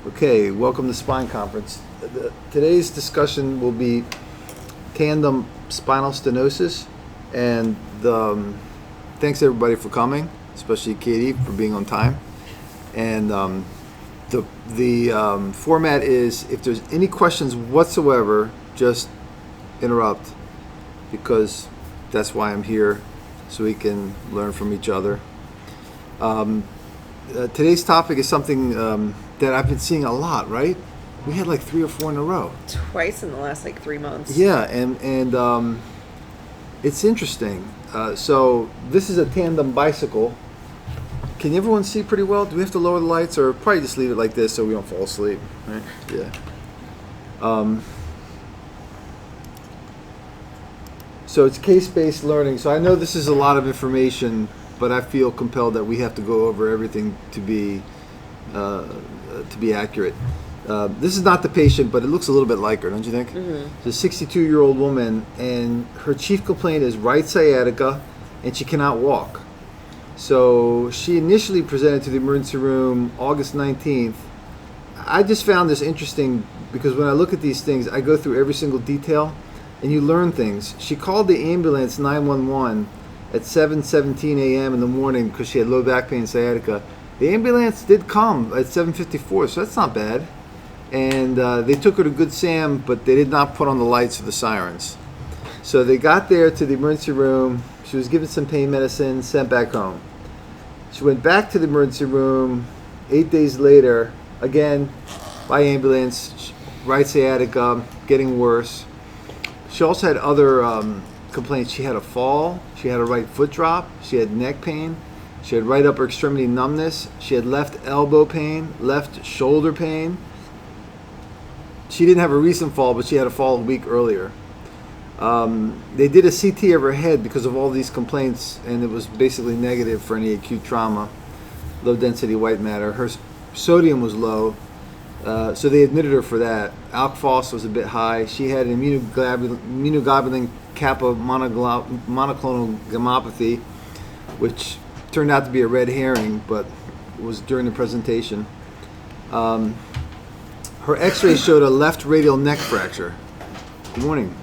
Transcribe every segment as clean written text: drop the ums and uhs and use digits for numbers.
Okay, welcome to Spine Conference. Today's discussion will be Tandem Spinal Stenosis, and thanks everybody for coming, especially Katie for being on time. And the format is, if there's any questions whatsoever, just interrupt, because that's why I'm here, so we can learn from each other. Today's topic is something that I've been seeing a lot, right? We had like 3 or 4 in a row. Twice in the last 3 months. Yeah, and it's interesting. So this is a tandem bicycle. Can everyone see pretty well? Do we have to lower the lights, or probably just leave it like this so we don't fall asleep? Right? Yeah. So it's case-based learning. So I know this is a lot of information, but I feel compelled that we have to go over everything to be accurate. This is not the patient, but it looks a little bit like her, don't you think? Mm-hmm. It's a 62-year-old woman, and her chief complaint is right sciatica, and she cannot walk. So she initially presented to the emergency room August 19th. I just found this interesting because when I look at these things, I go through every single detail, and you learn things. She called the ambulance 911 at 7:17 a.m. in the morning because she had low back pain and sciatica. The ambulance did come at 7:54, so that's not bad. And they took her to Good Sam, but they did not put on the lights or the sirens. So they got there to the emergency room. She was given some pain medicine, sent back home. She went back to the emergency room 8 days later, again, by ambulance, right sciatica, getting worse. She also had other complaints. She had a fall, she had a right foot drop, she had neck pain, she had right upper extremity numbness, she had left elbow pain, left shoulder pain. She didn't have a recent fall, but she had a fall a week earlier. They did a CT of her head because of all these complaints, and it was basically negative for any acute trauma, low density white matter. Her sodium was low, so they admitted her for that. Alk Phos was a bit high. She had an immunoglobulin kappa monoclonal gammopathy, which turned out to be a red herring, but it was during the presentation. Her x-ray showed a left radial neck fracture. Good morning.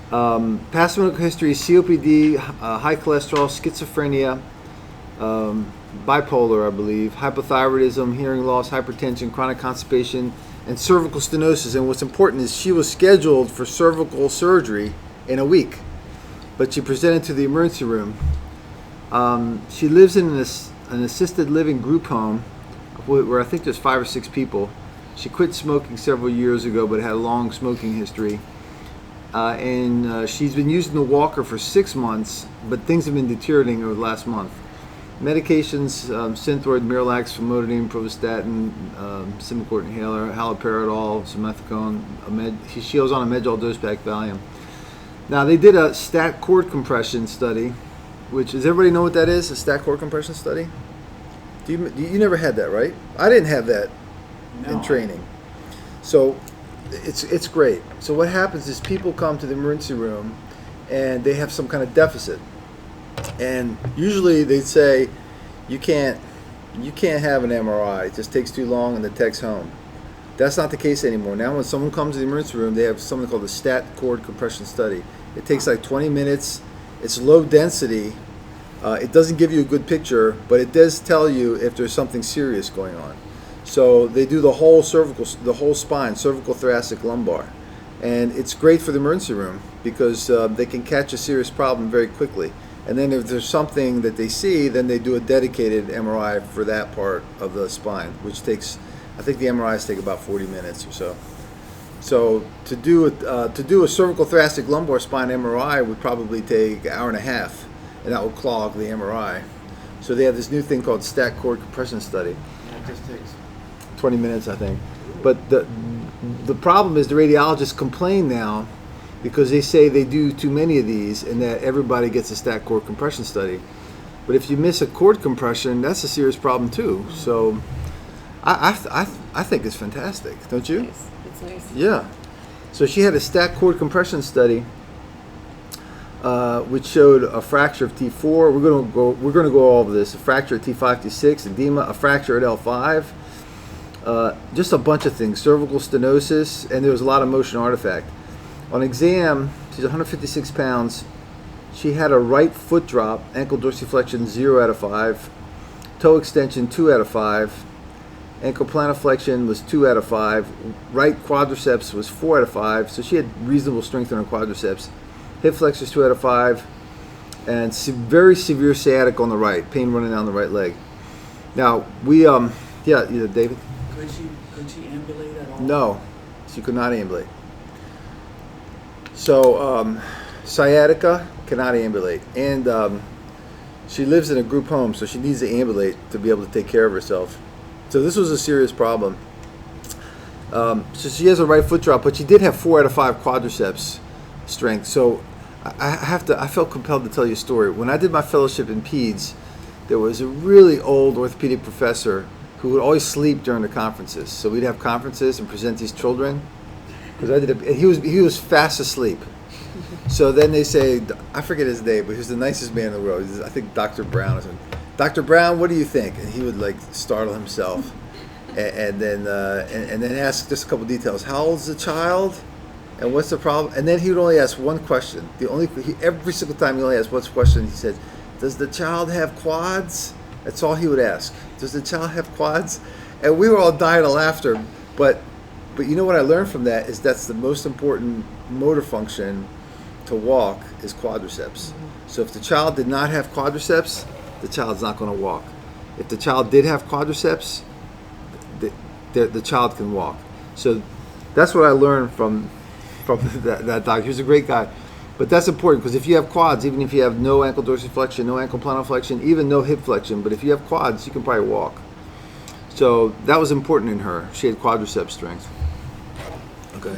Past medical history, COPD, high cholesterol, schizophrenia, bipolar, I believe, hypothyroidism, hearing loss, hypertension, chronic constipation, and cervical stenosis. And what's important is she was scheduled for cervical surgery in a week, but she presented to the emergency room. She lives in an assisted living group home where I think there's 5 or 6 people. She quit smoking several years ago, but had a long smoking history. And she's been using the walker for 6 months, but things have been deteriorating over the last month. Medications, Synthroid, Miralax, famotidine, pravastatin, Symbicort inhaler, haloperidol, simethicone. She was on a Medrol dose pack Valium. Now, they did a stat cord compression study, which, does everybody know what that is, a stat cord compression study? You never had that, right? I didn't have that in training. So it's great. So what happens is people come to the emergency room and they have some kind of deficit. And usually they say, you can't have an MRI. It just takes too long and the tech's home. That's not the case anymore. Now when someone comes to the emergency room, they have something called the stat cord compression study. It takes like 20 minutes. It's low density. It doesn't give you a good picture, but it does tell you if there's something serious going on. So they do the whole spine, cervical, thoracic, lumbar. And it's great for the emergency room because they can catch a serious problem very quickly. And then if there's something that they see, then they do a dedicated MRI for that part of the spine, which takes, I think the MRIs take about 40 minutes or so. So to do a cervical, thoracic, lumbar spine MRI would probably take an hour and a half, and that will clog the MRI. So they have this new thing called stat cord compression study. Yeah, it just takes 20 minutes, I think. But the problem is the radiologists complain now because they say they do too many of these and that everybody gets a stat cord compression study. But if you miss a cord compression, that's a serious problem too. So I think it's fantastic, don't you? Nice. It's nice. Yeah. So she had a stat cord compression study, which showed a fracture of T4. We're going to go all of this. A fracture at T5, T6, edema, a fracture at L5. Just a bunch of things. Cervical stenosis, and there was a lot of motion artifact. On exam, she's 156 pounds. She had a right foot drop, ankle dorsiflexion 0 out of 5, toe extension 2 out of 5, ankle plantarflexion was 2 out of 5, right quadriceps was 4 out of 5, so she had reasonable strength in her quadriceps. Hip flexors 2 out of 5, and very severe sciatic on the right, pain running down the right leg. Now, David? Could she ambulate at all? No, she could not ambulate. So, sciatica, cannot ambulate. And she lives in a group home, so she needs to ambulate to be able to take care of herself. So this was a serious problem. So she has a right foot drop, but she did have 4 out of 5 quadriceps strength. So I felt compelled to tell you a story. When I did my fellowship in peds, there was a really old orthopedic professor who would always sleep during the conferences. So we'd have conferences and present these children. Because he was fast asleep. So then they say, I forget his name, but he was the nicest man in the world. I think Dr. Brown or something. Dr. Brown, what do you think? And he would like startle himself, and then ask just a couple details. How old's the child? And what's the problem? And then he would only ask one question. Every single time he only asked one question. He said, "Does the child have quads?" That's all he would ask. Does the child have quads? And we were all dying of laughter. But you know what I learned from that is that's the most important motor function to walk is quadriceps. So if the child did not have quadriceps, the child's not going to walk. If the child did have quadriceps, the child can walk. So that's what I learned from that doctor. He was a great guy. But that's important because if you have quads, even if you have no ankle dorsiflexion, no ankle plantarflexion, even no hip flexion, but if you have quads, you can probably walk. So that was important in her. She had quadriceps strength. Okay.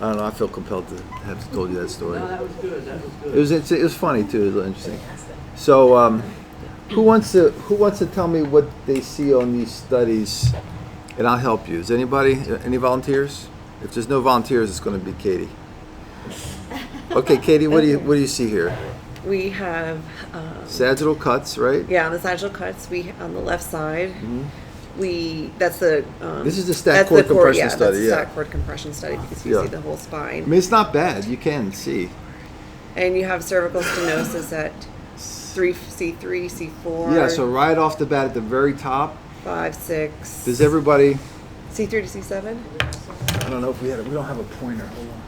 I don't know. I feel compelled to have told you that story. No, that was good. That was good. It was funny too. It was interesting. So, who wants to tell me what they see on these studies, and I'll help you. Is anybody? Any volunteers? If there's no volunteers, it's going to be Katie. Okay, Katie. What do you see here? We have Sagittal cuts, right? on the sagittal cuts. We on the left side. That's the This is the stack cord compression study. That's the stack cord compression study because you see the whole spine. I mean, it's not bad. You can see. And you have cervical stenosis at C3, C4. Yeah. So right off the bat, at the very top. 5, 6. Does everybody? C3 to C7. I don't know if we don't have a pointer. Hold on.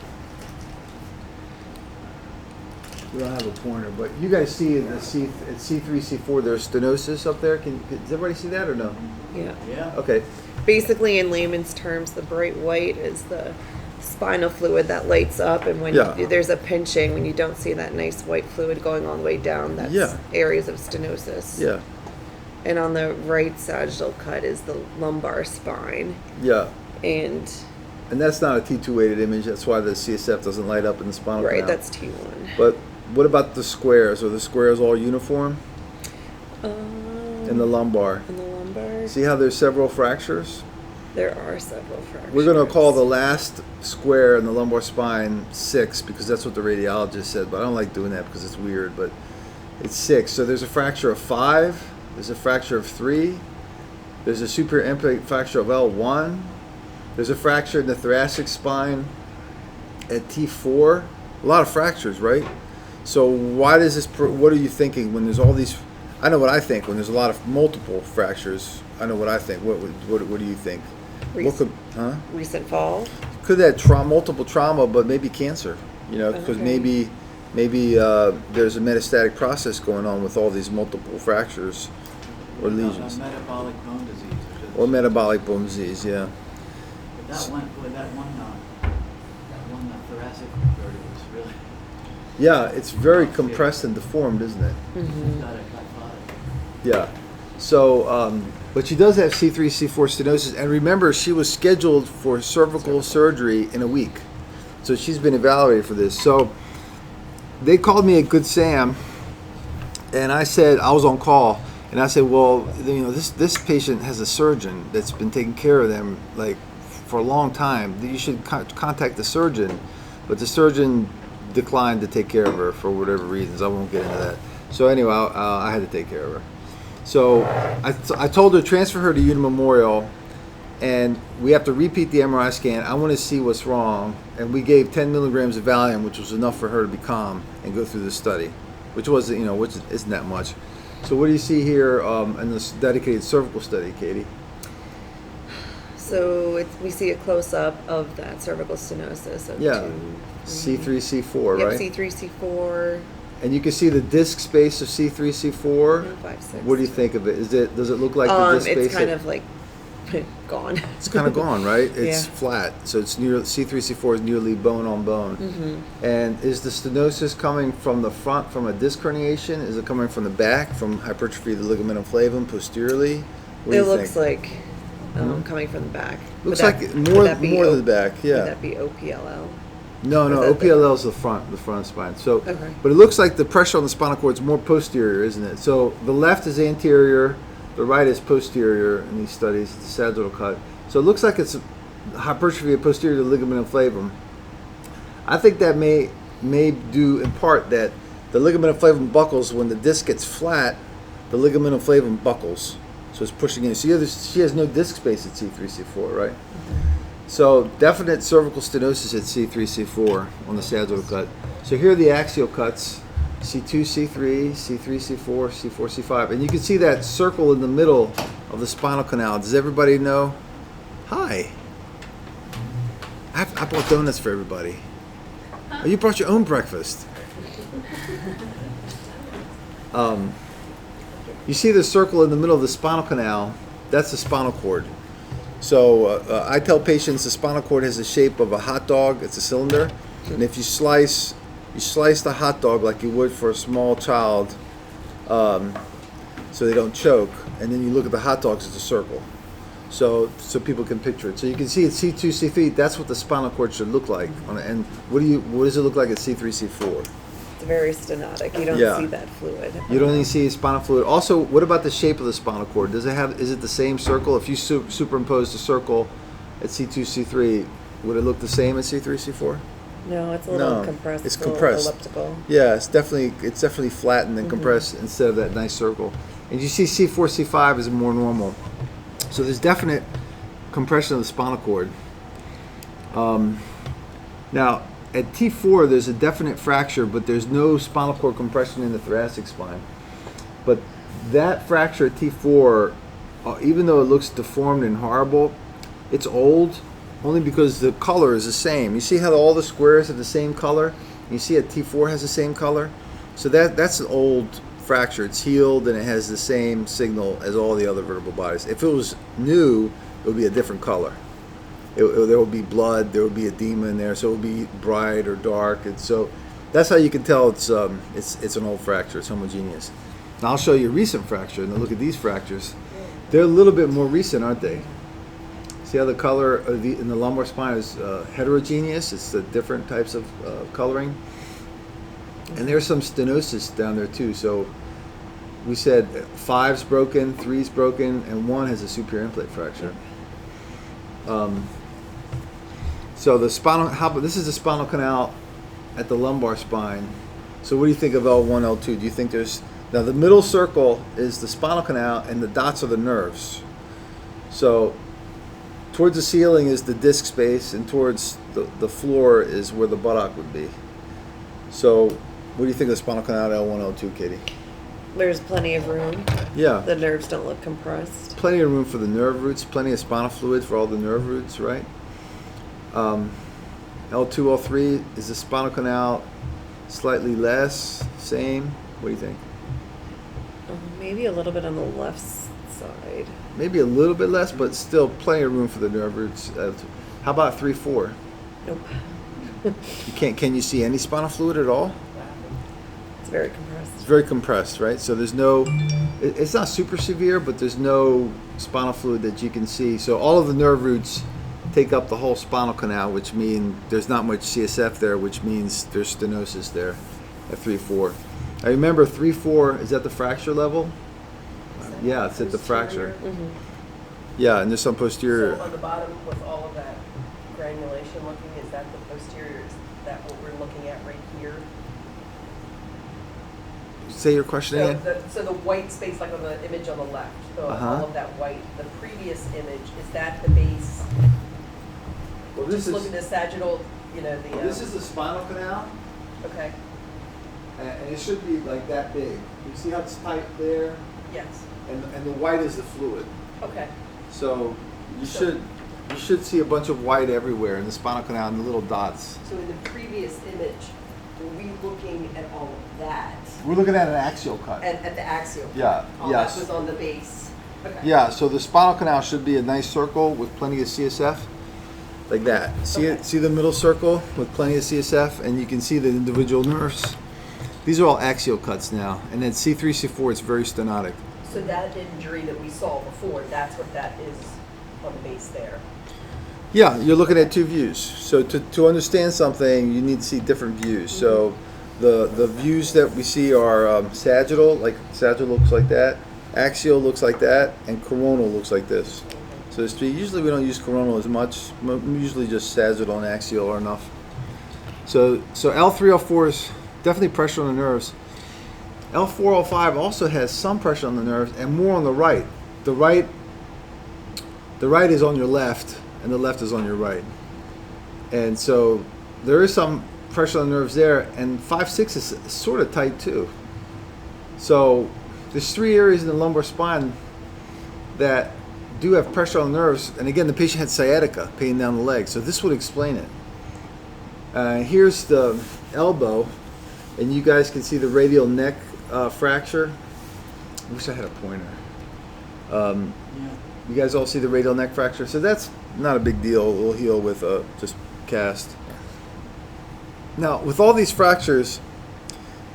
We don't have a pointer, but you guys see at C3, C4, there's stenosis up there. Does everybody see that or no? Yeah. Okay. Basically, in layman's terms, the bright white is the spinal fluid that lights up, and when there's a pinching, when you don't see that nice white fluid going all the way down, that's areas of stenosis. Yeah. And on the right sagittal cut is the lumbar spine. Yeah. And that's not a T2 weighted image. That's why the CSF doesn't light up in the spinal canal. Right, that's T1. But what about the squares? Are the squares all uniform? In the lumbar. In the lumbar. See how there's several fractures? There are several fractures. We're going to call the last square in the lumbar spine 6 because that's what the radiologist said. But I don't like doing that because it's weird. But it's 6. So there's a fracture of 5. There's a fracture of 3. There's a superior end fracture of L1. There's a fracture in the thoracic spine at T4. A lot of fractures, right? So why does this? What are you thinking when there's all these? I know what I think when there's a lot of multiple fractures. I know what I think. What do you think? Recent fall. Could that multiple trauma, but maybe cancer? You know, because maybe there's a metastatic process going on with all these multiple fractures or lesions. Metabolic bone disease. Or metabolic bone disease, yeah. But that one thoracic vertebra was really. Yeah, it's very compressed and deformed, isn't it? Mm-hmm. Yeah. So, but she does have C3, C4 stenosis, and remember, she was scheduled for cervical surgery in a week. So she's been evaluated for this. So they called me a Good Sam, and I said, I was on call, and I said, well, you know, this patient has a surgeon that's been taking care of them like for a long time. You should contact the surgeon. But the surgeon declined to take care of her for whatever reasons. I won't get into that. So anyway, I had to take care of her. So I told her transfer her to Union Memorial, and we have to repeat the MRI scan. I want to see what's wrong, and we gave 10 milligrams of Valium, which was enough for her to be calm and go through the study, which isn't that much. So what do you see here in this dedicated cervical study, Katie? So we see a close-up of that cervical stenosis. Of C3, C4, yep, right? C3, C4. And you can see the disc space of C3, C4. 5, 6. What do you think of it? Does it look like the disc space? It's kind of like gone. It's kind of gone, right? It's Yeah. flat. So it's near C3, C4 is nearly bone on bone. Mm-hmm. And is the stenosis coming from the front from a disc herniation? Is it coming from the back from hypertrophy of the ligamentum flavum posteriorly? What do It you looks think? like coming from the back. Looks like more than the back, yeah. Would that be OPLL? No, Or is that OPLL is the front spine. So, Okay. but it looks like the pressure on the spinal cord is more posterior, isn't it? So the left is anterior, the right is posterior in these studies. It's a sagittal cut. So it looks like it's hypertrophy of posterior to the ligamentum flavum. I think that may do in part that the ligamentum flavum buckles when the disc gets flat. The ligamentum flavum buckles, so it's pushing in. So she has no disc space at C3, C4, right? So definite cervical stenosis at C3, C4 on the sagittal cut. So here are the axial cuts, C2, C3, C3, C4, C4, C5. And you can see that circle in the middle of the spinal canal. Does everybody know? Hi. I bought donuts for everybody. Oh, you brought your own breakfast. You see the circle in the middle of the spinal canal? That's the spinal cord. So I tell patients the spinal cord has the shape of a hot dog. It's a cylinder, and if you slice the hot dog like you would for a small child, so they don't choke, and then you look at the hot dogs, it's a circle. So people can picture it. So you can see at C2, C3, that's what the spinal cord should look like. And what does it look like at C3, C4? It's very stenotic. You don't see that fluid. You don't even see spinal fluid. Also, what about the shape of the spinal cord? Is it the same circle? If you superimpose the circle at C2, C3, would it look the same at C3, C4? No, it's a little compressed. It's compressed. Elliptical. Yeah, it's definitely flattened and compressed instead of that nice circle. And you see C4, C5 is more normal. So there's definite compression of the spinal cord. Now, at T4, there's a definite fracture, but there's no spinal cord compression in the thoracic spine. But that fracture at T4, even though it looks deformed and horrible, it's old only because the color is the same. You see how all the squares have the same color? You see at T4 has the same color? So that's an old fracture. It's healed and it has the same signal as all the other vertebral bodies. If it was new, it would be a different color. There would be blood, there would be edema in there, so it would be bright or dark. And so that's how you can tell it's an old fracture. It's homogeneous. Now I'll show you a recent fracture, and look at these fractures. They're a little bit more recent, aren't they? See how the color in the lumbar spine is heterogeneous? It's the different types of coloring. And there's some stenosis down there too. So we said 5's broken, 3's broken, and 1 has a superior end plate fracture. So this is the spinal canal at the lumbar spine. So what do you think of L1, L2? Do you think now the middle circle is the spinal canal and the dots are the nerves. So towards the ceiling is the disc space and towards the floor is where the buttock would be. So what do you think of the spinal canal at L1, L2, Katie? There's plenty of room. Yeah. The nerves don't look compressed. Plenty of room for the nerve roots, plenty of spinal fluid for all the nerve roots, right? L2, L3, is the spinal canal slightly less, same? What do you think? Maybe a little bit on the left side. Maybe a little bit less, but still plenty of room for the nerve roots. How about 3, 4? Nope. Can you see any spinal fluid at all? It's very compressed. It's very compressed, right? So there's no, it's not super severe, but there's no spinal fluid that you can see. So all of the nerve roots take up the whole spinal canal, which means there's not much CSF there, which means there's stenosis there at 3, 4. I remember 3, 4 is at the fracture level. Yeah, it's at the fracture. Mm-hmm. Yeah, and there's some posterior. So on the bottom with all of that granulation looking, is that the posterior? Is that what we're looking at right here? Say your question again. So the white space, like on the image on the left, all of that white, the previous image, is that the base Just look at the sagittal, you know, the. This is the spinal canal, Okay. and it should be like that big. You see how it's tight there, Yes. and the white is the fluid. Okay. So you should see a bunch of white everywhere in the spinal canal and the little dots. So in the previous image, were we looking at all of that? We're looking at an axial cut. At the axial? Yeah. All Yes. that was on the base? Okay. Yeah. So the spinal canal should be a nice circle with plenty of CSF, like that. See Okay. it? See the middle circle with plenty of CSF, and you can see the individual nerves. These are all axial cuts now, and then C3, C4 is very stenotic. So that injury that we saw before, that's what that is on the base there? Yeah, you're looking at two views. So to understand something, you need to see different views. So the views that we see are sagittal, like sagittal looks like that, axial looks like that, and coronal looks like this. So there's three. Usually we don't use coronal as much. Usually just sagittal and axial are enough. So L3, L4 is definitely pressure on the nerves. L4, L5 also has some pressure on the nerves and more on the right. The right is on your left, and the left is on your right. And so there is some pressure on the nerves there, and 5, 6 is sort of tight too. So there's 3 areas in the lumbar spine that do have pressure on the nerves, and again, the patient had sciatica, pain down the leg, so this would explain it. Here's the elbow, and you guys can see the radial neck fracture. I wish I had a pointer. Yeah. You guys all see the radial neck fracture, so that's not a big deal. It'll heal with just cast. Now, with all these fractures,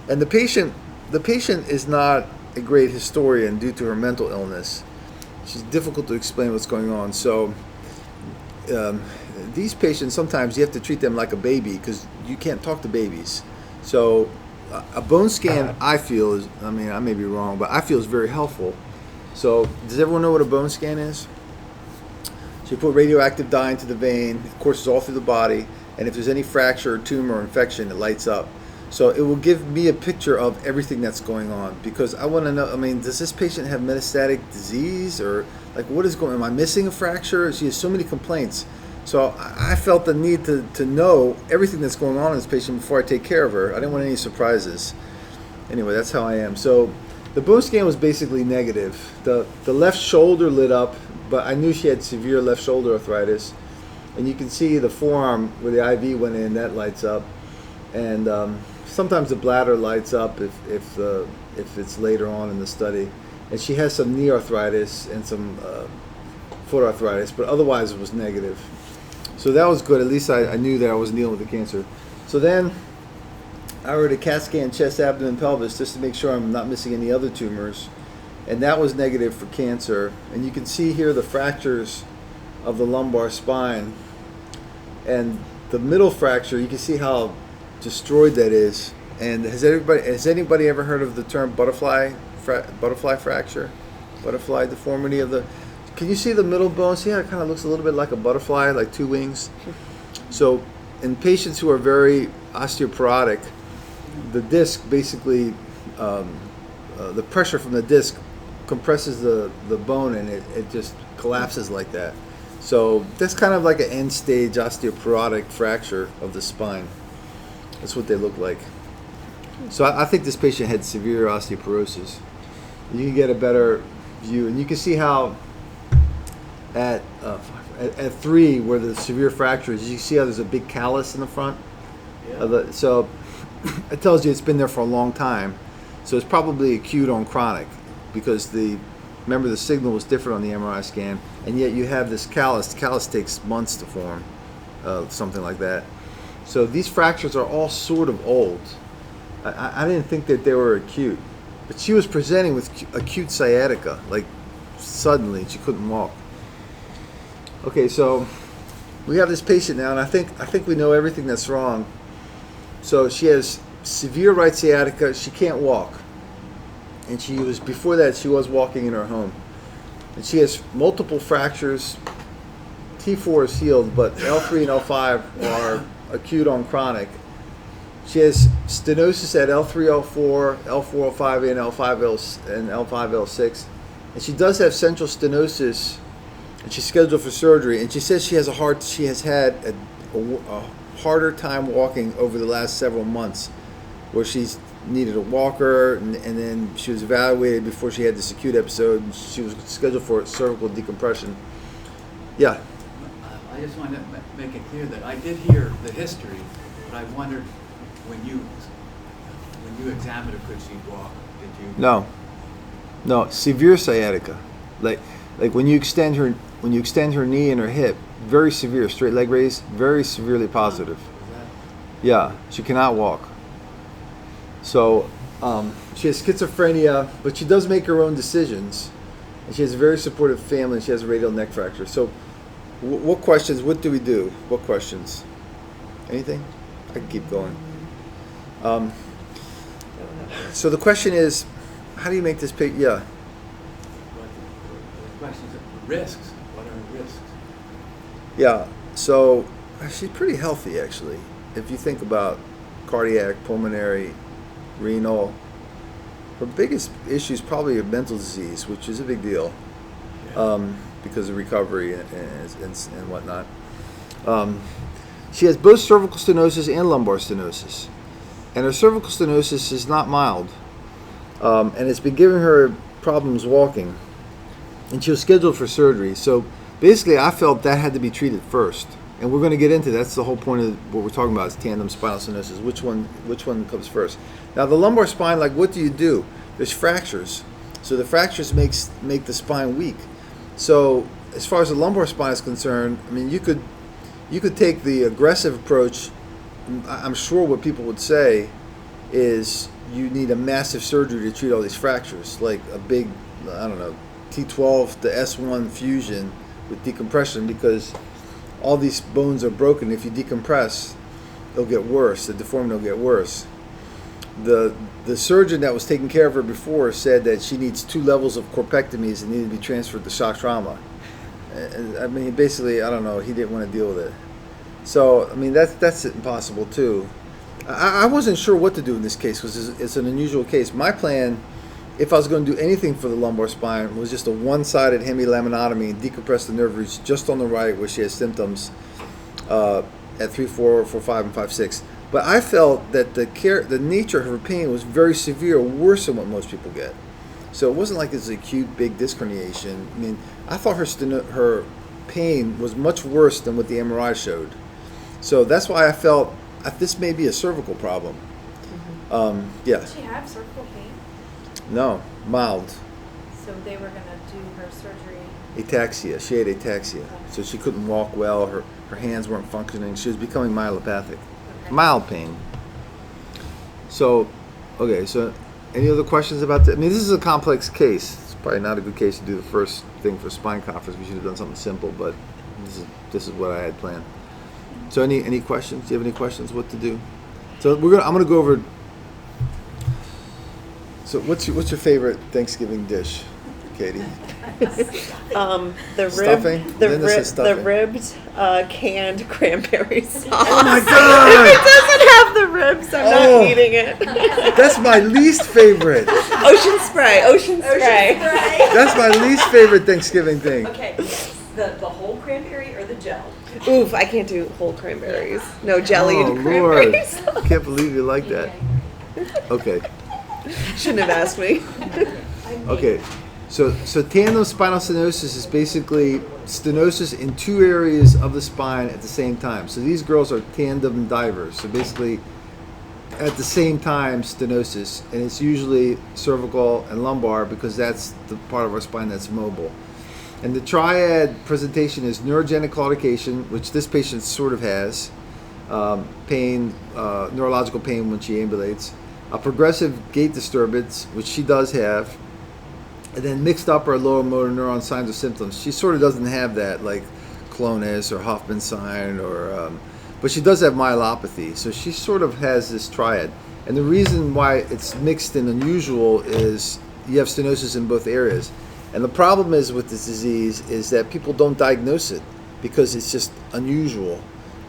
and the patient is not a great historian due to her mental illness. She's difficult to explain what's going on. So these patients, sometimes you have to treat them like a baby because you can't talk to babies. So a bone scan, I feel, is, I mean, I may be wrong, but I feel is very helpful. So does everyone know what a bone scan is? So you put radioactive dye into the vein, it courses all through the body, and if there's any fracture or tumor or infection, it lights up. So it will give me a picture of everything that's going on, because I want to know, I mean, does this patient have metastatic disease, or like what is going on? Am I missing a fracture? She has so many complaints. So I felt the need to know everything that's going on in this patient before I take care of her. I didn't want any surprises. Anyway, that's how I am. So the bone scan was basically negative. The left shoulder lit up, but I knew she had severe left shoulder arthritis. And you can see the forearm where the IV went in, that lights up. And sometimes the bladder lights up if it's later on in the study. And she has some knee arthritis and some foot arthritis, but otherwise it was negative. So that was good. At least I knew that I wasn't dealing with the cancer. So then I ordered a CAT scan, chest, abdomen, pelvis, just to make sure I'm not missing any other tumors. And that was negative for cancer. And you can see here the fractures of the lumbar spine. And the middle fracture, you can see how destroyed that is. And has anybody ever heard of the term butterfly fracture? Butterfly deformity of the... Can you see the middle bone? See how it kind of looks a little bit like a butterfly, like 2 wings? So in patients who are very osteoporotic, the disc basically, the pressure from the disc compresses the bone, and it just collapses like that. So that's kind of like an end-stage osteoporotic fracture of the spine. That's what they look like. So I think this patient had severe osteoporosis. You can get a better view, and you can see how at 3, where the severe fracture is, you see how there's a big callus in the front. Yeah. So it tells you it's been there for a long time. So it's probably acute on chronic, because remember the signal was different on the MRI scan, and yet you have this callus. The callus takes months to form, something like that. So these fractures are all sort of old. I didn't think that they were acute, but she was presenting with acute sciatica, like suddenly she couldn't walk. Okay, so we have this patient now, and I think we know everything that's wrong. So she has severe right sciatica. She can't walk, and before that she was walking in her home, and she has multiple fractures. T4 is healed, but L3 and L5 are acute on chronic. She has stenosis at L3, L4, L4, L5, and L5, L6, and she does have central stenosis and she's scheduled for surgery. And she says she has had a harder time walking over the last several months, where she's needed a walker, and then she was evaluated before she had this acute episode, and she was scheduled for cervical decompression. Yeah. I just want to make it clear that I did hear the history, but I wondered when you examined her, could she walk? Did you? No, severe sciatica, like when you extend her knee and her hip, very severe. Straight leg raise, very severely positive. Yeah, she cannot walk. So she has schizophrenia, but she does make her own decisions, and she has a very supportive family. And she has a radial neck fracture. So, what questions? What do we do? What questions? Anything? I can keep going. So the question is, how do you make this pig? Yeah. The question is risks. What are risks? Yeah. So she's pretty healthy, actually. If you think about cardiac, pulmonary, renal, her biggest issue is probably a mental disease, which is a big deal, because of recovery and whatnot. She has both cervical stenosis and lumbar stenosis, and her cervical stenosis is not mild, and it's been giving her problems walking, and she was scheduled for surgery. So basically, I felt that had to be treated first. And we're going to get into that's the whole point of what we're talking about is tandem spinal stenosis. Which one comes first? Now the lumbar spine, like, what do? There's fractures, so the fractures make the spine weak. So as far as the lumbar spine is concerned, I mean, you could take the aggressive approach. I'm sure what people would say is you need a massive surgery to treat all these fractures, like a big, I don't know, T12 to S1 fusion with decompression, because all these bones are broken. If you decompress, it'll get worse. The deformity will get worse. The surgeon that was taking care of her before said that she needs 2 levels of corpectomies and needed to be transferred to shock trauma. And, I mean, basically, I don't know, he didn't want to deal with it. So, I mean, that's impossible too. I wasn't sure what to do in this case because it's an unusual case. My plan, if I was going to do anything for the lumbar spine, was just a one-sided hemilaminotomy and decompress the nerve roots just on the right where she has symptoms at 3, 4, 4, 5, and 5, 6. But I felt that the nature of her pain was very severe, worse than what most people get. So it wasn't like it's an acute big disc herniation. I mean, I thought her pain was much worse than what the MRI showed. So that's why I felt this may be a cervical problem. Yeah. Did she have cervical pain? No, mild. So they were going to do her surgery. Ataxia. She had ataxia. So she couldn't walk well. Her hands weren't functioning. She was becoming myelopathic. Okay. Mild pain. So, okay, so any other questions about that? I mean, this is a complex case. It's probably not a good case to do the first thing for spine conference. We should have done something simple, but this is what I had planned. So any questions? Do you have any questions? What to do? So I'm gonna go over. So what's your favorite Thanksgiving dish, Katie? The ribbed canned cranberry sauce. Oh my God! If it doesn't have the ribs, I'm not eating it. That's my least favorite. Ocean spray. That's my least favorite Thanksgiving thing. Okay, the whole cranberry or the gel? Oof, I can't do whole cranberries. No jellied cranberries. Lord. I can't believe you like that. Okay. Shouldn't have asked me. Okay. So tandem spinal stenosis is basically stenosis in 2 areas of the spine at the same time. So these girls are tandem divers. So basically at the same time stenosis, and it's usually cervical and lumbar because that's the part of our spine that's mobile. And the triad presentation is neurogenic claudication, which this patient sort of has, pain, neurological pain when she ambulates, a progressive gait disturbance, which she does have, and then mixed upper lower motor neuron signs or symptoms. She sort of doesn't have that, like clonus or Hoffman sign, but she does have myelopathy. So she sort of has this triad. And the reason why it's mixed and unusual is you have stenosis in both areas. And the problem is with this disease is that people don't diagnose it because it's just unusual.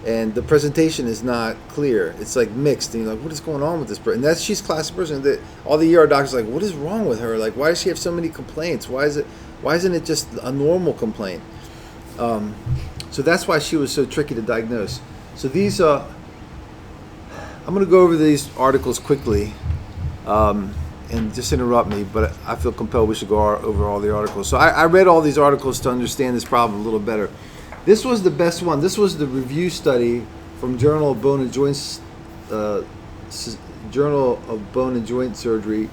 And the presentation is not clear. It's like mixed, and you're like, what is going on with this person? And she's class person. All the ER doctors are like, what is wrong with her? Like, why does she have so many complaints? Why isn't it just a normal complaint? So that's why she was so tricky to diagnose. So these, I'm going to go over these articles quickly, and just interrupt me, but I feel compelled we should go over all the articles. So I read all these articles to understand this problem a little better. This was the best one. This was the review study from Journal of Bone and Joint Surgery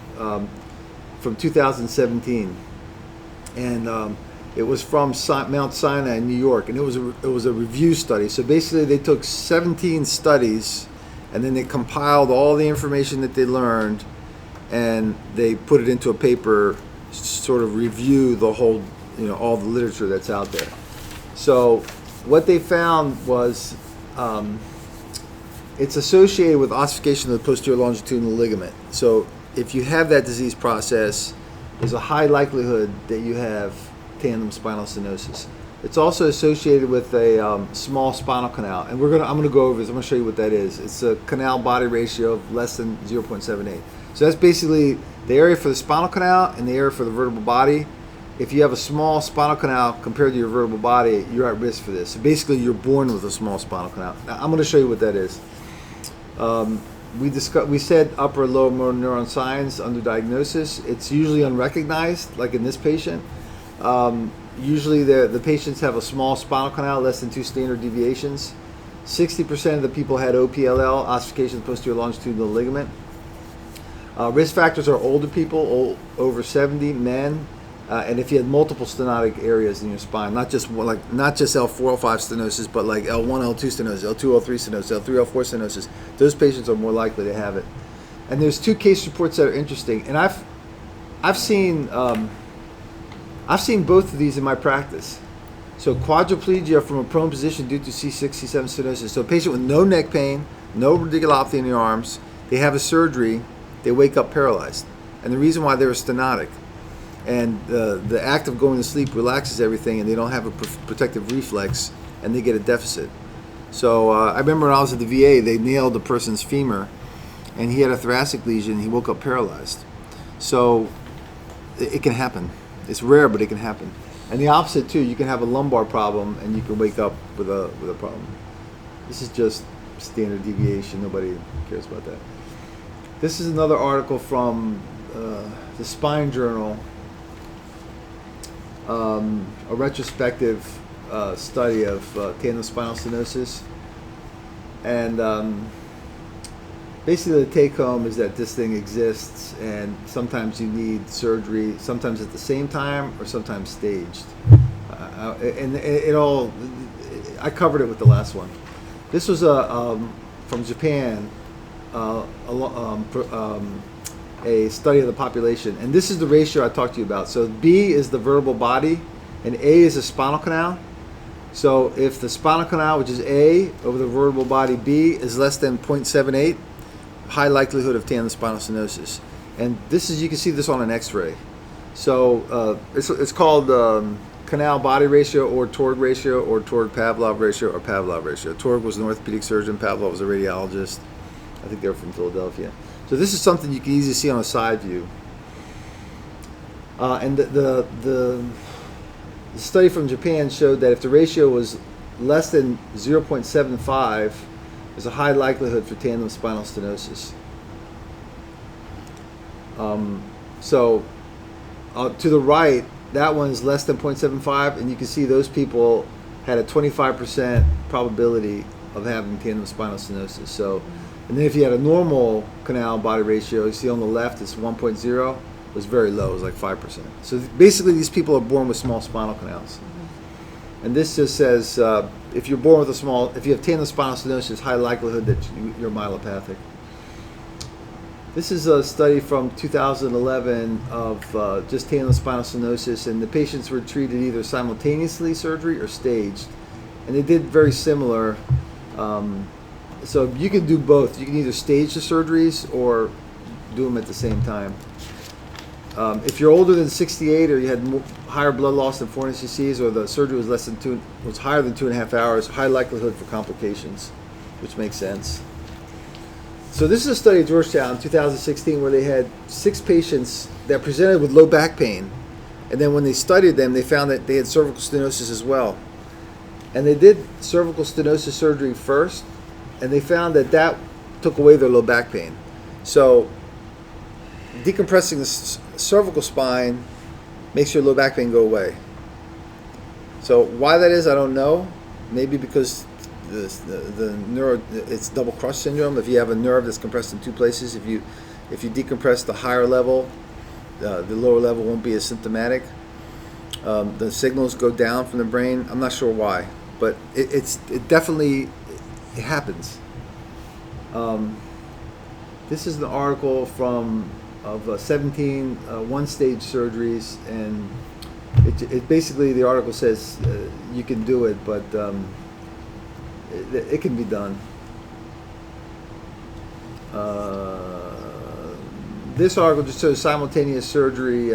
from 2017, and it was from Mount Sinai in New York, and it was a review study. So basically, they took 17 studies, and then they compiled all the information that they learned, and they put it into a paper, sort of review the whole, all the literature that's out there. So what they found was it's associated with ossification of the posterior longitudinal ligament. So if you have that disease process, there's a high likelihood that you have tandem spinal stenosis. It's also associated with a small spinal canal, and I'm going to go over this. I'm going to show you what that is. It's a canal body ratio of less than 0.78. So that's basically the area for the spinal canal and the area for the vertebral body. If you have a small spinal canal compared to your vertebral body, you're at risk for this. So basically, you're born with a small spinal canal. Now, I'm going to show you what that is. We said upper and lower motor neuron signs under diagnosis. It's usually unrecognized, like in this patient. Usually the patients have a small spinal canal, less than 2 standard deviations. 60% of the people had OPLL, ossification of the posterior longitudinal ligament. Risk factors are older people, over 70, men, and if you had multiple stenotic areas in your spine, not just L4, L5 stenosis, but like L1, L2 stenosis, L2, L3 stenosis, L3, L4 stenosis, those patients are more likely to have it. And there's 2 case reports that are interesting, and I've seen both of these in my practice. So quadriplegia from a prone position due to C6, C7 stenosis. So a patient with no neck pain, no radiculopathy in the arms, they have a surgery, they wake up paralyzed. And the reason why they're stenotic. And the act of going to sleep relaxes everything, and they don't have a protective reflex, and they get a deficit. So I remember when I was at the VA, they nailed the person's femur, and he had a thoracic lesion, and he woke up paralyzed. So it can happen. It's rare, but it can happen. And the opposite too, you can have a lumbar problem and you can wake up with a problem. This is just standard deviation. Nobody cares about that. This is another article from the Spine Journal, a retrospective study of tandem spinal stenosis. And basically the take home is that this thing exists, and sometimes you need surgery, sometimes at the same time or sometimes staged. And it all, I covered it with the last one. This was from Japan, a study of the population, and this is the ratio I talked to you about. So B is the vertebral body, and A is the spinal canal. So if the spinal canal, which is A, over the vertebral body B, is less than 0.78, high likelihood of tandem spinal stenosis. And this is, you can see this on an X-ray. So it's called canal body ratio or Torg ratio or Torg-Pavlov ratio or Pavlov ratio. Torg was an orthopedic surgeon, Pavlov was a radiologist. I think they were from Philadelphia. So this is something you can easily see on a side view. And the study from Japan showed that if the ratio was less than 0.75, there's a high likelihood for tandem spinal stenosis. To the right, that one is less than 0.75, and you can see those people had a 25% probability of having tandem spinal stenosis. So, and then if you had a normal canal body ratio, you see on the left it's 1.0, it was very low, it was like 5%. So basically these people are born with small spinal canals. And this just says if you're born with if you have tandem spinal stenosis, high likelihood that you're myelopathic. This is a study from 2011 of just tandem spinal stenosis, and the patients were treated either simultaneously surgery or staged. And they did very similar. So you can do both. You can either stage the surgeries or do them at the same time. If you're older than 68 or you had higher blood loss than 400 cc's, or the surgery was higher than 2.5 hours, high likelihood for complications, which makes sense. So this is a study at Georgetown in 2016 where they had 6 patients that presented with low back pain, and then when they studied them, they found that they had cervical stenosis as well. And they did cervical stenosis surgery first, and they found that that took away their low back pain. So decompressing the cervical spine makes your low back pain go away. So why that is, I don't know. Maybe because the neuro, it's double crush syndrome. If you have a nerve that's compressed in two places, if you decompress the higher level, the lower level won't be as symptomatic. The signals go down from the brain. I'm not sure why, but it definitely happens. This is an article of 17 one-stage surgeries, and it basically, the article says you can do it, but it can be done. This article just shows simultaneous surgery,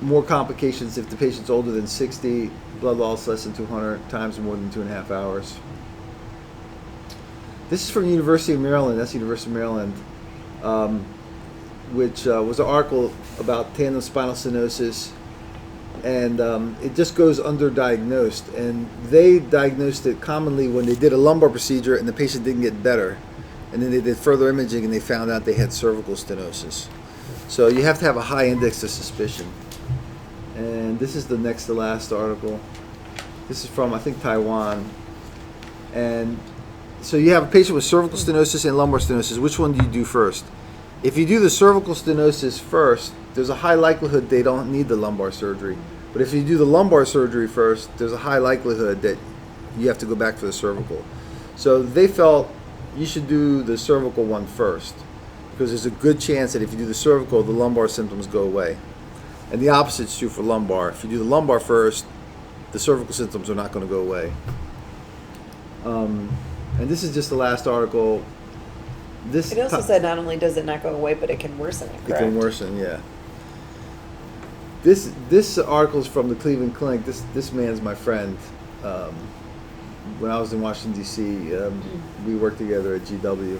more complications if the patient's older than 60, blood loss less than 200 times more than 2.5 hours. This is from University of Maryland. That's University of Maryland, which was an article about tandem spinal stenosis, and it just goes underdiagnosed. And they diagnosed it commonly when they did a lumbar procedure and the patient didn't get better, and then they did further imaging and they found out they had cervical stenosis. So you have to have a high index of suspicion. And this is the next to last article. This is from, I think, Taiwan. And so you have a patient with cervical stenosis and lumbar stenosis. Which one do you do first? If you do the cervical stenosis first, there's a high likelihood they don't need the lumbar surgery. But if you do the lumbar surgery first, there's a high likelihood that you have to go back for the cervical. So they felt you should do the cervical one first, because there's a good chance that if you do the cervical, the lumbar symptoms go away. And the opposite is true for lumbar. If you do the lumbar first, the cervical symptoms are not going to go away. And this is just the last article. It also said not only does it not go away, but it can worsen it, correct? It can worsen, yeah. This article is from the Cleveland Clinic. This man's my friend. When I was in Washington, D.C., we worked together at GW.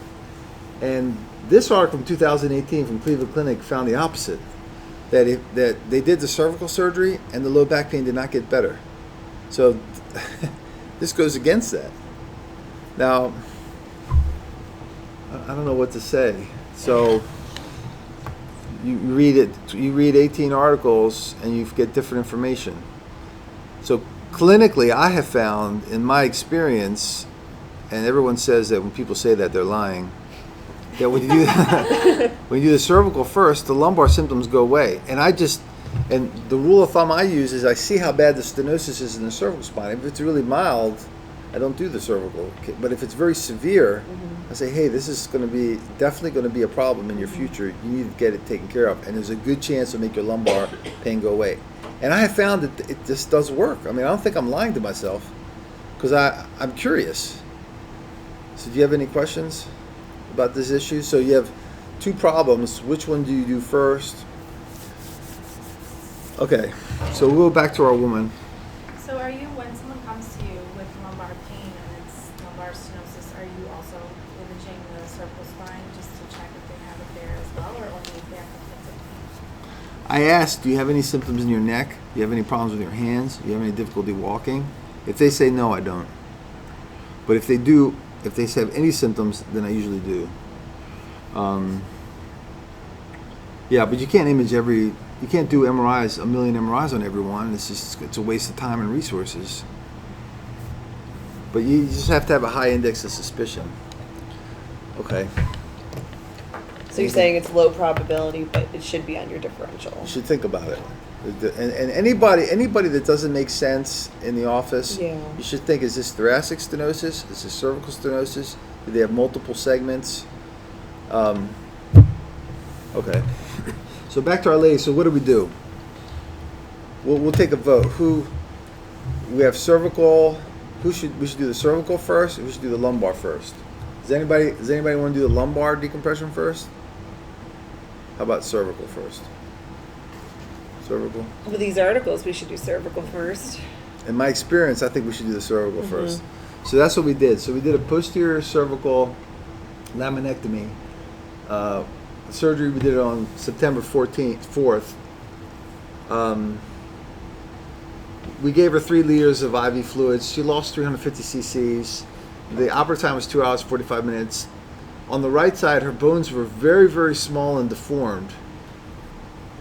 And this article from 2018 from Cleveland Clinic found the opposite, that they did the cervical surgery and the low back pain did not get better. So this goes against that. Now, I don't know what to say. So you read 18 articles and you get different information. So clinically, I have found, in my experience, and everyone says that when people say that, they're lying, that when you do the cervical first, the lumbar symptoms go away. And the rule of thumb I use is I see how bad the stenosis is in the cervical spine. If it's really mild, I don't do the cervical. But if it's very severe, I say, hey, this is definitely going to be a problem in your future. You need to get it taken care of. And there's a good chance to make your lumbar pain go away. And I have found that it just does work. I mean, I don't think I'm lying to myself, because I'm curious. So do you have any questions about this issue? So you have two problems. Which one do you do first? Okay, so we'll go back to our woman. So are you, when someone comes to you with lumbar pain and it's lumbar stenosis, are you also imaging the cervical spine just to check if they have it there as well, or only if they have complaints of pain? I asked, do you have any symptoms in your neck? Do you have any problems with your hands? Do you have any difficulty walking? If they say no, I don't. But if they do, if they have any symptoms, then I usually do. Yeah, but you can't image you can't do MRIs, a million MRIs on everyone. It's a waste of time and resources. But you just have to have a high index of suspicion. Okay. So you're saying it's low probability, but it should be on your differential. You should think about it. And anybody that doesn't make sense in the office, Yeah. you should think, is this thoracic stenosis? Is this cervical stenosis? Do they have multiple segments? Okay. So back to our lady. So what do? We'll take a vote. We have cervical. We should do the cervical first, or we should do the lumbar first? Does anybody want to do the lumbar decompression first? How about cervical first? Cervical? With these articles, we should do cervical first. In my experience, I think we should do the cervical first. So that's what we did. So we did a posterior cervical laminectomy. Surgery, we did it on September 4th. we gave her 3 liters of IV fluids. She lost 350 cc's. The operative time was 2 hours 45 minutes. On the right side, her bones were very, very small and deformed.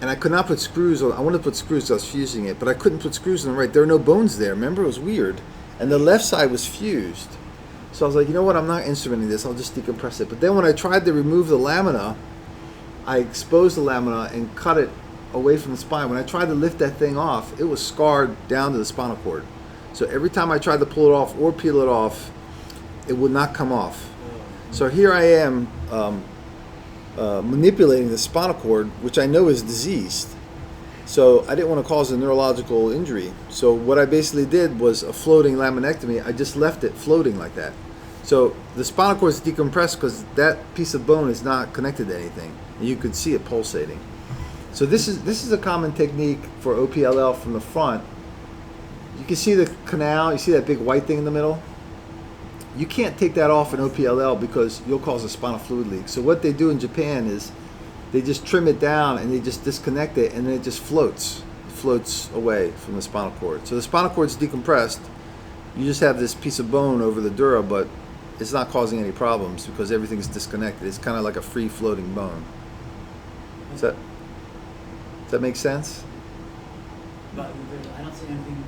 And I could not put screws on. I wanted to put screws, so I was fusing it, but I couldn't put screws on the right. There were no bones there. Remember, it was weird. And the left side was fused. So I was like, you know what? I'm not instrumenting this. I'll just decompress it. But then when I tried to remove the lamina, I exposed the lamina and cut it away from the spine. When I tried to lift that thing off, it was scarred down to the spinal cord. So every time I tried to pull it off or peel it off, it would not come off. So here I am manipulating the spinal cord, which I know is diseased. So I didn't want to cause a neurological injury. So what I basically did was a floating laminectomy. I just left it floating like that. So the spinal cord is decompressed because that piece of bone is not connected to anything. You could see it pulsating. So this is a common technique for OPLL from the front. You can see the canal. You see that big white thing in the middle? You can't take that off in OPLL because you'll cause a spinal fluid leak. So what they do in Japan is they just trim it down and they just disconnect it, and then it just floats away from the spinal cord. So the spinal cord is decompressed. You just have this piece of bone over the dura, but it's not causing any problems because everything's disconnected. It's kind of like a free floating bone. Does that make sense? But I don't see anything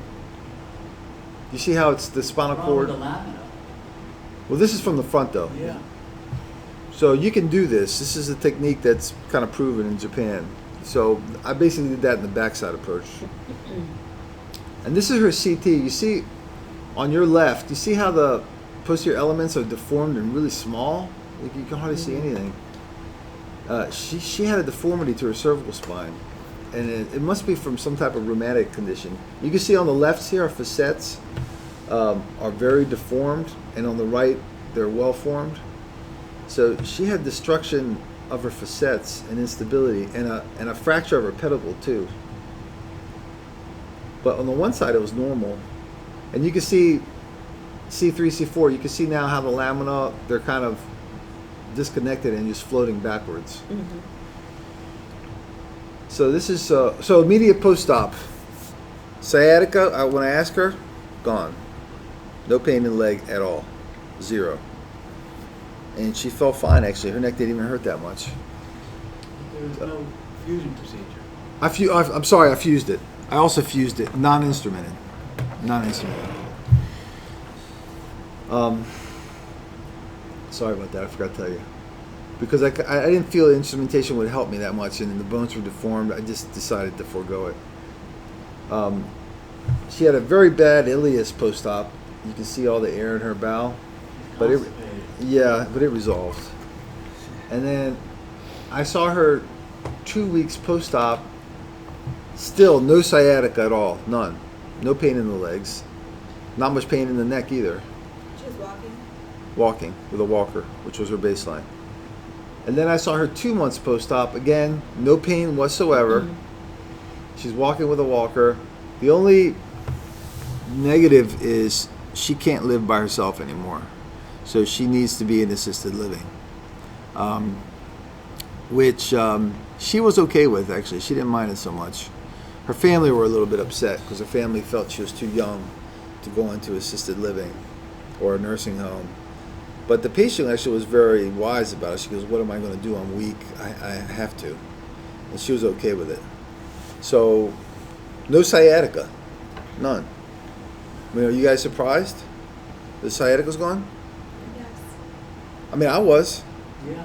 You see how it's the spinal wrong cord? with the lamina. Well, this is from the front though. Yeah. So you can do this. This is a technique that's kind of proven in Japan. So I basically did that in the backside approach. And this is her CT. You see on your left, you see how the posterior elements are deformed and really small? Like you can hardly see anything. She had a deformity to her cervical spine. And it must be from some type of rheumatic condition. You can see on the left here, her facets are very deformed, and on the right, they're well formed. So she had destruction of her facets and instability, and a fracture of her pedicle too. But on the one side, it was normal, and you can see C3, C4. You can see now how the lamina, they're kind of disconnected and just floating backwards. Mm-hmm. So this is so immediate post-op. Sciatica, when I ask her, gone. No pain in the leg at all, 0. And she felt fine actually. Her neck didn't even hurt that much. There was no fusion procedure. I'm sorry, I fused it. I also fused it, non-instrumented. Sorry about that. I forgot to tell you. Because I didn't feel the instrumentation would help me that much, and the bones were deformed. I just decided to forego it. She had a very bad ileus post-op. You can see all the air in her bowel, but it resolved. And then I saw her 2 weeks post-op. Still no sciatica at all, none. No pain in the legs, not much pain in the neck either. She was walking? Walking with a walker, which was her baseline. And then I saw her 2 months post-op. Again, no pain whatsoever. Mm-hmm. She's walking with a walker. The only negative is she can't live by herself anymore. So she needs to be in assisted living. Which she was okay with, actually. She didn't mind it so much. Her family were a little bit upset because her family felt she was too young to go into assisted living or a nursing home. But the patient actually was very wise about it. She goes, what am I going to do? I'm weak. I have to. And she was okay with it. So, no sciatica. None. I mean, are you guys surprised? The sciatica's gone? Yes. I mean, I was. Yeah.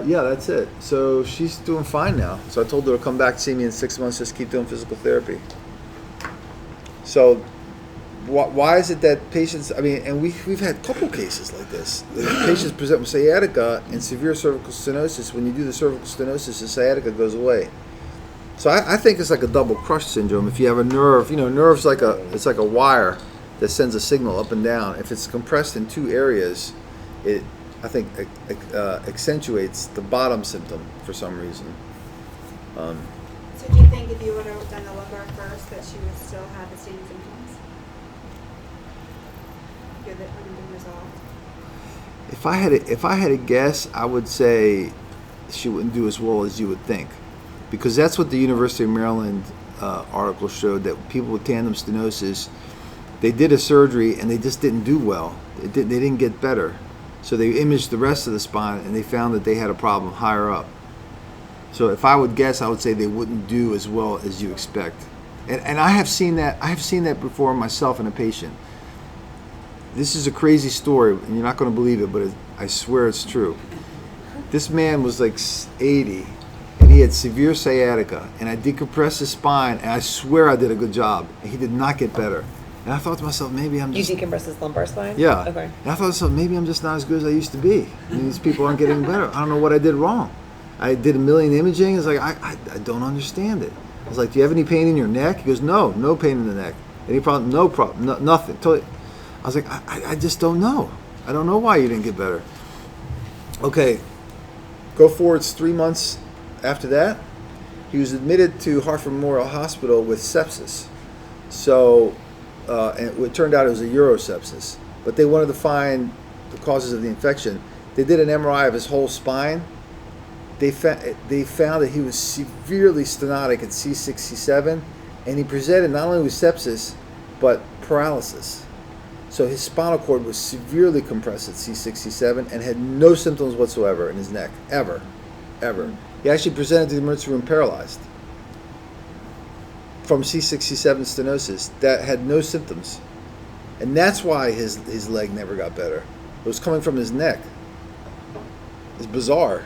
Yeah, that's it. So she's doing fine now. So I told her to come back to see me in 6 months, just keep doing physical therapy. So why is it that patients, I mean, and we've had a couple cases like this. Patients present with sciatica and severe cervical stenosis. When you do the cervical stenosis, the sciatica goes away. So I think it's like a double crush syndrome. If you have a nerve, nerve's like it's like a wire that sends a signal up and down. If it's compressed in 2 areas, it, I think, accentuates the bottom symptom for some reason. So do you think if you would have done the lumbar first that she would still have the same symptoms? If that hadn't been resolved? If I had a guess, I would say she wouldn't do as well as you would think. because that's what the University of Maryland article showed, that people with tandem stenosis, they did a surgery and they just didn't do well. They didn't get better. So they imaged the rest of the spine and they found that they had a problem higher up. So if I would guess, I would say they wouldn't do as well as you expect. And I have seen that. I have seen that before myself in a patient. This is a crazy story, and you're not going to believe it, but I swear it's true. This man was like 80, and he had severe sciatica, and I decompressed his spine, and I swear I did a good job, and he did not get better. And I thought to myself, maybe I'm just... You decompress his lumbar spine? Yeah. Okay. And I thought to myself, maybe I'm just not as good as I used to be. I mean, these people aren't getting better. I don't know what I did wrong. I did a million imaging. It's like, I don't understand it. I was like, do you have any pain in your neck? He goes, no pain in the neck. Any problem? No problem. Nothing. Totally. I was like, I just don't know. I don't know why you didn't get better. Okay, go forwards 3 months after that. He was admitted to Hartford Memorial Hospital with sepsis. So, and it turned out it was a urosepsis. But they wanted to find the causes of the infection. They did an MRI of his whole spine. They found that he was severely stenotic at C6, C7, and he presented not only with sepsis, but paralysis. So his spinal cord was severely compressed at C6, C7, and had no symptoms whatsoever in his neck, ever. He actually presented to the emergency room paralyzed from C6, C7 stenosis that had no symptoms. And that's why his leg never got better. It was coming from his neck. It's bizarre.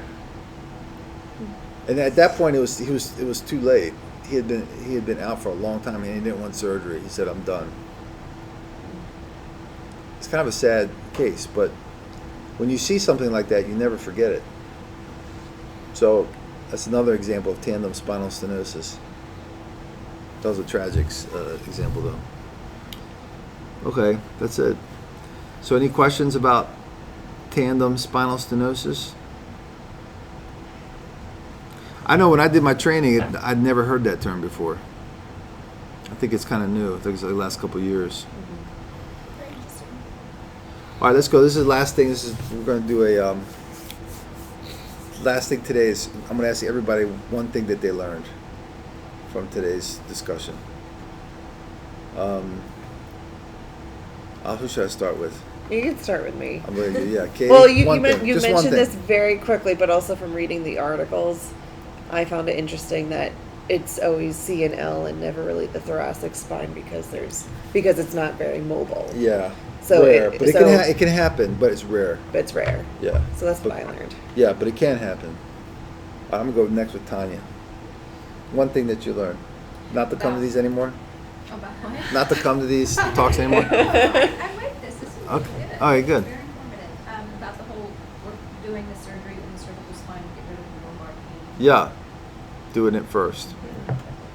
And at that point, it was too late. He had been out for a long time, and he didn't want surgery. He said, "I'm done." It's kind of a sad case, but when you see something like that, you never forget it. So that's another example of tandem spinal stenosis. That was a tragic example, though. Okay, that's it. So any questions about tandem spinal stenosis? I know when I did my training, I'd never heard that term before. I think it's kind of new. I think it's like the last couple of years. Very interesting. All right, let's go. This is the last thing. We're going to do a last thing today is I'm going to ask everybody one thing that they learned from today's discussion. Who should I start with? You can start with me. I'm going to do, Katie. Well, you Just one mentioned thing. this very quickly, but also from reading the articles, I found it interesting that it's always C and L and never really the thoracic spine because it's not very mobile. Yeah. So rare. But it can happen, but it's rare. But it's rare. Yeah. So that's what I learned. Yeah, but it can happen. I'm going to go next with Tanya. One thing that you learned. Not to come to these anymore? About what? Not to come to these talks anymore? I like this. This is really Okay. good. All right, good. Very informative. About the whole, we're doing the surgery in the cervical spine to get rid of the lumbar pain. Yeah. Doing it first.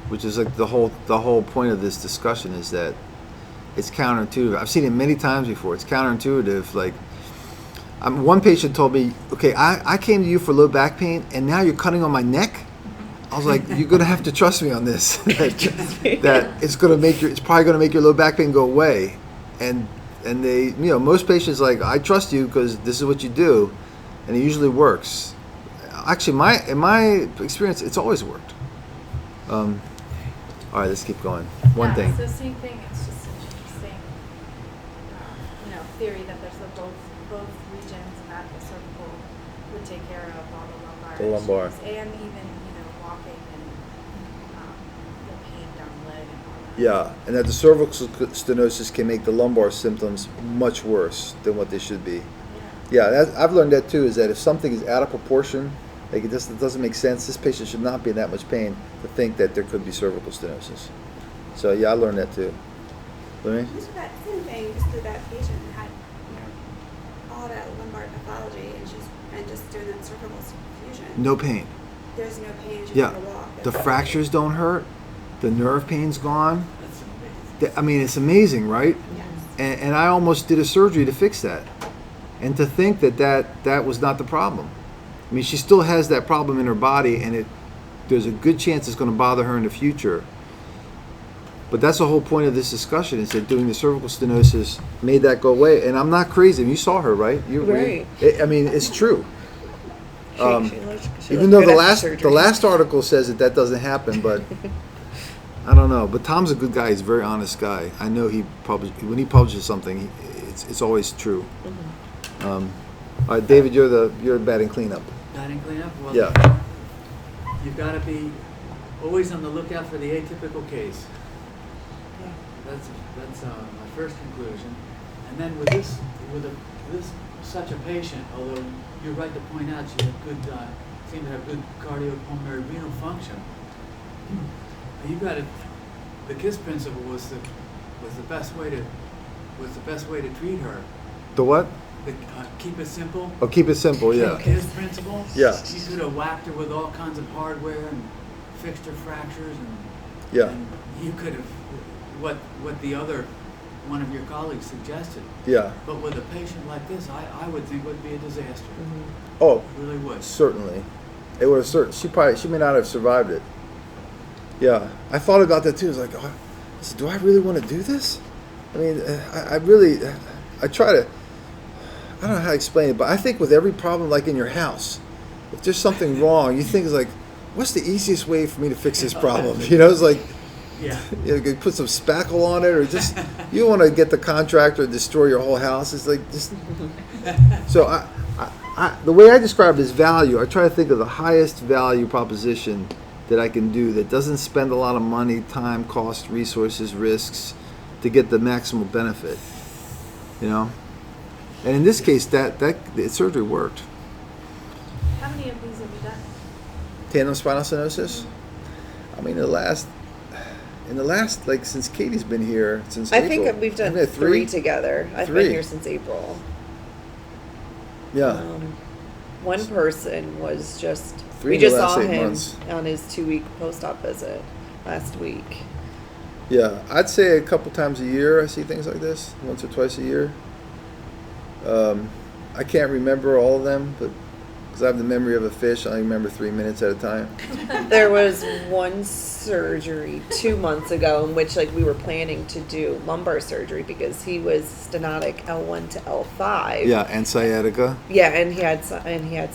Which is like the whole point of this discussion is that it's counterintuitive. I've seen it many times before. It's counterintuitive. Like, one patient told me, okay, I came to you for low back pain, and now you're cutting on my neck? I was like, you're going to have to trust me on this. that it's probably going to make your low back pain go away. And they, most patients like, I trust you because this is what you do, and it usually works. Actually, in my experience, it's always worked. All right, let's keep going. One thing. It's the same thing. It's just an interesting, theory that there's both regions and that the cervical would take care of all the lumbar issues, and even walking and the pain down the leg and all that. Yeah, and that the cervical stenosis can make the lumbar symptoms much worse than what they should be. Yeah, I've learned that too. Is that if something is out of proportion, like it doesn't make sense. This patient should not be in that much pain to think that there could be cervical stenosis. So yeah, I learned that too. Lorraine? Just that same thing, just that that patient had, all that lumbar pathology and just doing that cervical fusion. No pain. There's no pain. She's Yeah, able to walk. the fractures don't hurt. The nerve pain's gone. That's amazing. I mean, it's amazing, right? Yes. And I almost did a surgery to fix that. And to think that was not the problem. I mean, she still has that problem in her body, and there's a good chance it's going to bother her in the future. But that's the whole point of this discussion, is that doing the cervical stenosis made that go away. And I'm not crazy. You saw her, right? Right. I mean, it's true. She Even looked though good after the surgery. last article says that doesn't happen, but I don't know. But Tom's a good guy. He's a very honest guy. I know when he publishes something, it's always true. Mm-hmm. All right, David, you're batting cleanup. Batting cleanup? Well, Yeah. you've got to be always on the lookout for the atypical case. Yeah. That's my first conclusion. And then with this such a patient, although you're right to point out she had seemed to have good cardiopulmonary renal function. You've got to. The KISS principle was the best way to treat her. The what? Keep it simple. Oh, keep it simple. Yeah. The KISS principle. Yeah. You could have whacked her with all kinds of hardware and fixed her fractures, and Yeah. and you could have what the other one of your colleagues suggested. Yeah. But with a patient like this, I would think would be a disaster. Mm-hmm. Oh, It really would. certainly. It would have she may not have survived it. Yeah. I thought about that too. I was like, oh, I said, do I really want to do this? I mean, I try to, I don't know how to explain it, but I think with every problem, like in your house, if there's something wrong, you think it's like, what's the easiest way for me to fix this problem? You know, it's like, Yeah. you know, put some spackle on it, or just, you don't want to get the contractor to destroy your whole house. It's like, just, so the way I describe it is value. I try to think of the highest value proposition that I can do that doesn't spend a lot of money, time, cost, resources, risks to get the maximal benefit, you know? And in this case, that the surgery worked. How many of these have you done? Tandem spinal stenosis? I mean, in the last, like, since Katie's been here, since I April. think we've done Haven't we had three together. I've Three. been here since April. Yeah. One person was just, Three we in the just last saw 8 him months. on his 2-week post-op visit last week. Yeah, I'd say a couple times a year I see things like this, once or twice a year. I can't remember all of them, but because I have the memory of a fish, I only remember 3 minutes at a time. There was one surgery 2 months ago in which we were planning to do lumbar surgery because he was stenotic L1 to L5. Yeah, and sciatica. Yeah, and he had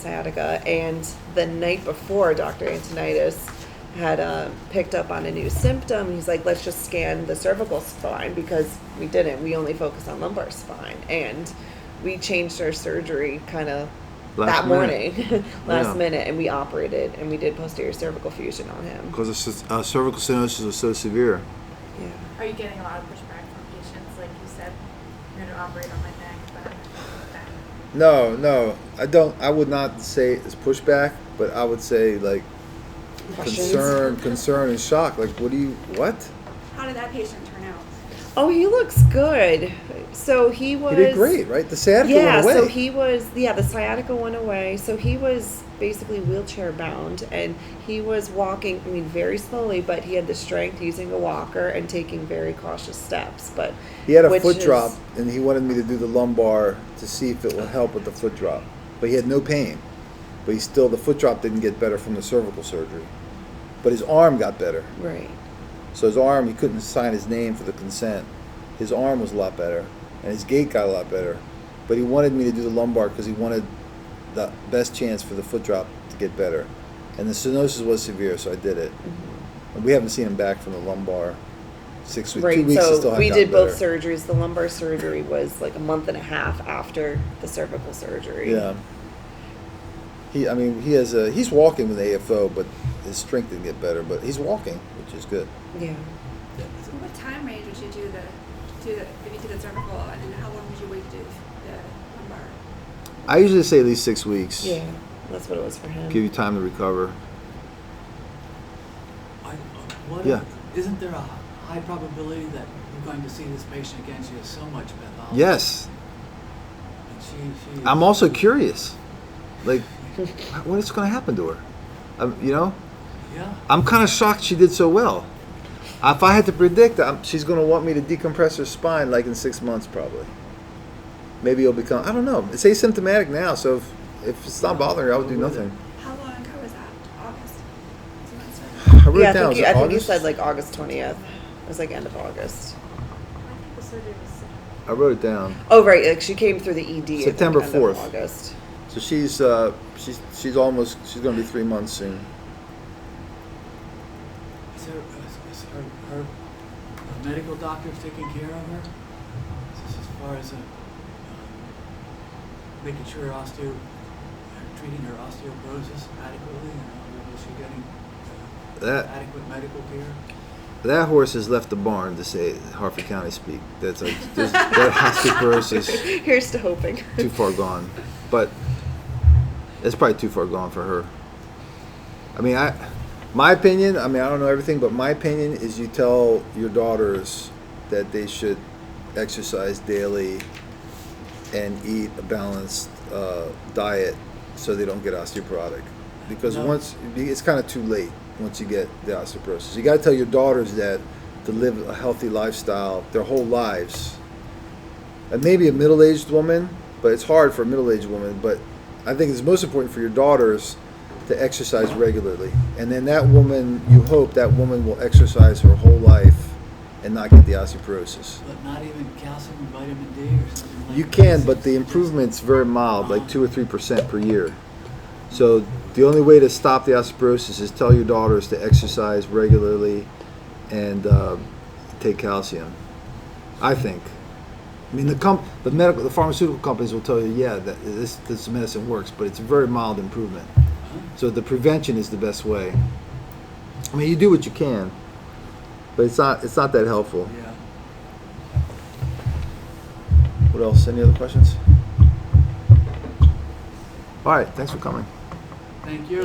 sciatica. And the night before, Dr. Antonitis had picked up on a new symptom. He's like, let's just scan the cervical spine because we didn't. We only focused on lumbar spine. And we changed our surgery kind of that morning, last minute, and we operated and we did posterior cervical fusion on him. Because cervical stenosis was so severe. Yeah. Are you getting a lot of pushback from patients? Like you said, you're going to operate on my neck, but No, I don't. I would not say it's pushback, but I would say like Questions? concern and shock. Like, what? How did that patient turn out? Oh, he looks good. So he was. He did great, right? The sciatica went away. So he was. Yeah, the sciatica went away. So he was basically wheelchair bound, and he was walking. I mean, very slowly, but he had the strength using a walker and taking very cautious steps. But He had a foot drop, and he wanted me to do the lumbar to see if it would help with the foot drop. But he had no pain. But the foot drop didn't get better from the cervical surgery. But his arm got better. Right. So his arm, he couldn't sign his name for the consent. His arm was a lot better, and his gait got a lot better. But he wanted me to do the lumbar because he wanted the best chance for the foot drop to get better. And the stenosis was severe, so I did it. Mm-hmm. And we haven't seen him back from the lumbar 6 weeks. Right. 2 weeks he still So hadn't we gotten did both better. surgeries. The lumbar surgery was like a month and a half after the cervical surgery. Yeah. He's walking with AFO, but his strength didn't get better. But he's walking, which is good. Yeah. So what time range would you do if you did the cervical, and then how long would you wait to do the lumbar? I usually say at least 6 weeks. Yeah. That's what it was for him. Give you time to recover. Yeah. Isn't there a high probability that you're going to see this patient again? She has so much pathology. Yes. And she is, I'm also curious. Like, what is going to happen to her? Yeah. I'm kind of shocked she did so well. If I had to predict, she's going to want me to decompress her spine like in 6 months probably. Maybe it'll become, I don't know. It's asymptomatic now, so if it's not bothering her, I would do nothing. How long ago was that? August? Wasn't that cervical? I wrote Yeah, it down. Was it I think you August? said like August 20th. It was like end of August. I think the surgery was I wrote it down. Oh, right. Like she came through the ED. I think, September end of 4th. August. So she's going to be 3 months soon. Is her medical doctors taking care of her? As far as making sure treating her osteoporosis adequately, was she getting adequate medical care? That horse has left the barn, to say Harford County speak. That's like that osteoporosis. Here's to hoping. Too far gone, but it's probably too far gone for her. I mean, my opinion. I mean, I don't know everything, but my opinion is you tell your daughters that they should exercise daily and eat a balanced diet so they don't get osteoporotic. Because once it's kind of too late once you get the osteoporosis. You got to tell your daughters that to live a healthy lifestyle their whole lives. And maybe a middle-aged woman, but it's hard for a middle-aged woman. But I think it's most important for your daughters to exercise regularly. And then that woman, you hope that woman will exercise her whole life and not get the osteoporosis. But not even calcium and vitamin D or something like You that? can, but the improvement's very mild, like 2 or 3% per year. So the only way to stop the osteoporosis is tell your daughters to exercise regularly and take calcium. I think. I mean, the pharmaceutical companies will tell you, yeah, that this medicine works, but it's a very mild improvement. So the prevention is the best way. I mean, you do what you can, but it's not that helpful. Yeah. What else? Any other questions? All right. Thanks for coming. Thank you.